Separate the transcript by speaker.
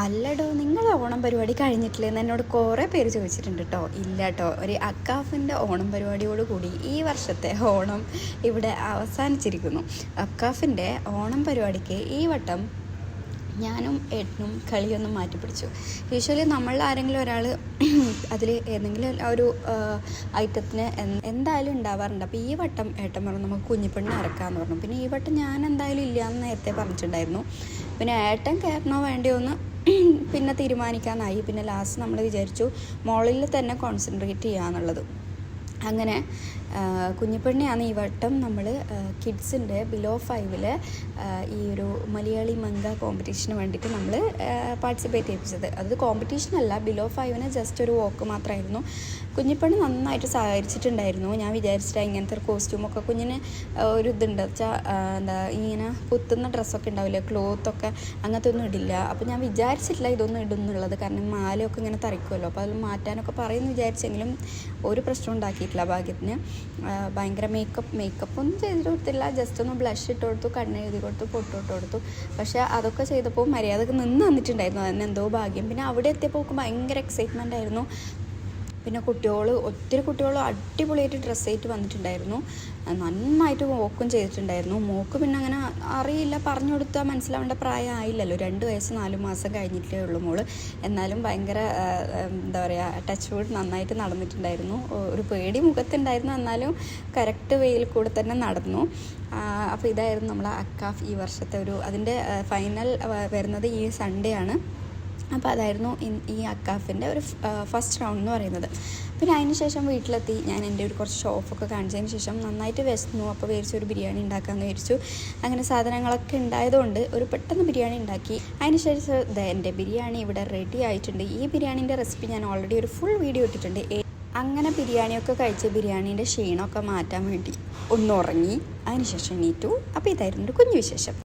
Speaker 1: അല്ലടോ, നിങ്ങൾ ഓണം പരിപാടി കഴിഞ്ഞിട്ടില്ലെന്ന് എന്നോട് കുറേ പേര് ചോദിച്ചിട്ടുണ്ട് കേട്ടോ. ഇല്ല കേട്ടോ, ഒരു അക്കാഫിൻ്റെ ഓണം പരിപാടിയോട് കൂടി ഈ വർഷത്തെ ഓണം ഇവിടെ അവസാനിച്ചിരിക്കുന്നു. അക്കാഫിൻ്റെ ഓണം പരിപാടിക്ക് ഈ വട്ടം ഞാനും ഏട്ടനും കളിയൊന്നും മാറ്റിപ്പിടിച്ചു. യൂഷ്വലി നമ്മൾ ആരെങ്കിലും ഒരാൾ അതിൽ ഏതെങ്കിലും ഒരു ഐറ്റത്തിന് എന്തായാലും ഉണ്ടാവാറുണ്ട്. അപ്പോൾ ഈ വട്ടം ഏട്ടൻ പറഞ്ഞു നമുക്ക് കുഞ്ഞിപ്പെണ്ണ് ഇറക്കാമെന്ന് പറഞ്ഞു. പിന്നെ ഈ വട്ടം ഞാൻ എന്തായാലും ഇല്ലയെന്ന് നേരത്തെ പറഞ്ഞിട്ടുണ്ടായിരുന്നു. പിന്നെ ഏട്ടൻ കയറണോ വേണ്ടിയോ എന്ന് പിന്നെ തീരുമാനിക്കാനായി. പിന്നെ ലാസ്റ്റ് നമ്മൾ വിചാരിച്ചു മോളിൽ തന്നെ കോൺസെൻട്രേറ്റ് ചെയ്യാന്നുള്ളത്. അങ്ങനെ കുഞ്ഞിപ്പെണ്ണിയാണ് ഈ വട്ടം നമ്മൾ കിഡ്സിൻ്റെ ബിലോ 5 ഈ ഒരു മലയാളി മംഗ കോമ്പറ്റീഷന് വേണ്ടിയിട്ട് നമ്മൾ പാർട്ടിസിപ്പേറ്റ് ചെയ്യിപ്പിച്ചത്. അത് കോമ്പറ്റീഷനല്ല, ബിലോ 5 ജസ്റ്റ് ഒരു വോക്ക് മാത്രമായിരുന്നു. കുഞ്ഞിപ്പെണ്ണ് നന്നായിട്ട് സഹകരിച്ചിട്ടുണ്ടായിരുന്നു. ഞാൻ വിചാരിച്ചിട്ട് ഇങ്ങനത്തെ ഒരു കോസ്റ്റ്യൂമൊക്കെ കുഞ്ഞിന് ഒരു ഇതുണ്ട് വെച്ചാൽ എന്താ ഇങ്ങനെ കുത്തുന്ന ഡ്രസ്സൊക്കെ ഉണ്ടാവില്ലേ, ക്ലോത്തൊക്കെ അങ്ങനത്തെ ഒന്നും ഇടില്ല. അപ്പോൾ ഞാൻ വിചാരിച്ചിട്ടില്ല ഇതൊന്നും ഇടുന്നുള്ളത്, കാരണം മാലയൊക്കെ ഇങ്ങനെ തറയ്ക്കുമല്ലോ. അപ്പോൾ അതിൽ മാറ്റാനൊക്കെ പറയുമെന്ന് വിചാരിച്ചെങ്കിലും ഒരു പ്രശ്നം ഉണ്ടാക്കിയിട്ടില്ല ഭാഗ്യത്തിന്. ഭയങ്കര മേക്കപ്പൊന്നും ചെയ്തിട്ട് കൊടുത്തില്ല, ജസ്റ്റ് ഒന്ന് ബ്ലഷ് ഇട്ട് കൊടുത്തു, കണ്ണെഴുതി കൊടുത്തു, പൊട്ടിട്ട് കൊടുത്തു. പക്ഷേ അതൊക്കെ ചെയ്തപ്പോൾ മര്യാദക്ക് നിന്ന് വന്നിട്ടുണ്ടായിരുന്നു, അതിന് എന്തോ ഭാഗ്യം. പിന്നെ അവിടെ എത്തിയപ്പോൾ ഭയങ്കര എക്സൈറ്റ്മെൻ്റ് ആയിരുന്നു. പിന്നെ ഒത്തിരി കുട്ടികൾ അടിപൊളിയായിട്ട് ഡ്രസ്സ് ആയിട്ട് വന്നിട്ടുണ്ടായിരുന്നു, നന്നായിട്ട് വോക്കും ചെയ്തിട്ടുണ്ടായിരുന്നു. മോക്ക് പിന്നെ അങ്ങനെ അറിയില്ല, പറഞ്ഞു കൊടുത്താൽ മനസ്സിലാവേണ്ട പ്രായം ആയില്ലല്ലോ, 2 വയസ്സ് 4 മാസം കഴിഞ്ഞിട്ടേ ഉള്ളൂ മോള്. എന്നാലും ഭയങ്കര എന്താ പറയുക, ടച്ച് വുഡ് നന്നായിട്ട് നടന്നിട്ടുണ്ടായിരുന്നു. ഒരു പേടി മുഖത്തുണ്ടായിരുന്നു, എന്നാലും കറക്റ്റ് വേയിൽ കൂടെ തന്നെ നടന്നു. അപ്പോൾ ഇതായിരുന്നു നമ്മളെ അക്കാഫ് ഈ വർഷത്തെ അതിൻ്റെ ഫൈനൽ വരുന്നത് ഈ സൺഡേ ആണ്. അപ്പോൾ അതായിരുന്നു ഈ അക്കാഫിൻ്റെ ഒരു ഫസ്റ്റ് റൗണ്ട് എന്ന് പറയുന്നത്. പിന്നെ അതിന് ശേഷം വീട്ടിലെത്തി ഞാൻ എൻ്റെ കുറച്ച് ഷോപ്പൊക്കെ കാണിച്ചതിന് ശേഷം നന്നായിട്ട് വിശന്നു. അപ്പോൾ വിചാരിച്ചു ഒരു ബിരിയാണി ഉണ്ടാക്കാമെന്ന് വിചാരിച്ചു. അങ്ങനെ സാധനങ്ങളൊക്കെ ഉണ്ടായതുകൊണ്ട് ഒരു പെട്ടെന്ന് ബിരിയാണി ഉണ്ടാക്കി. അതിന് ശേഷം എൻ്റെ ബിരിയാണി ഇവിടെ റെഡി ആയിട്ടുണ്ട്. ഈ ബിരിയാണീൻ്റെ റെസിപ്പി ഞാൻ ഓൾറെഡി ഒരു ഫുൾ വീഡിയോ ഇട്ടിട്ടുണ്ട്. അങ്ങനെ ബിരിയാണിയൊക്കെ കഴിച്ച് ബിരിയാണീൻ്റെ ക്ഷീണമൊക്കെ മാറ്റാൻ വേണ്ടി ഒന്ന് ഉറങ്ങി, അതിന് ശേഷം എണീറ്റു. അപ്പോൾ ഇതായിരുന്നു ഒരു കുഞ്ഞു വിശേഷം.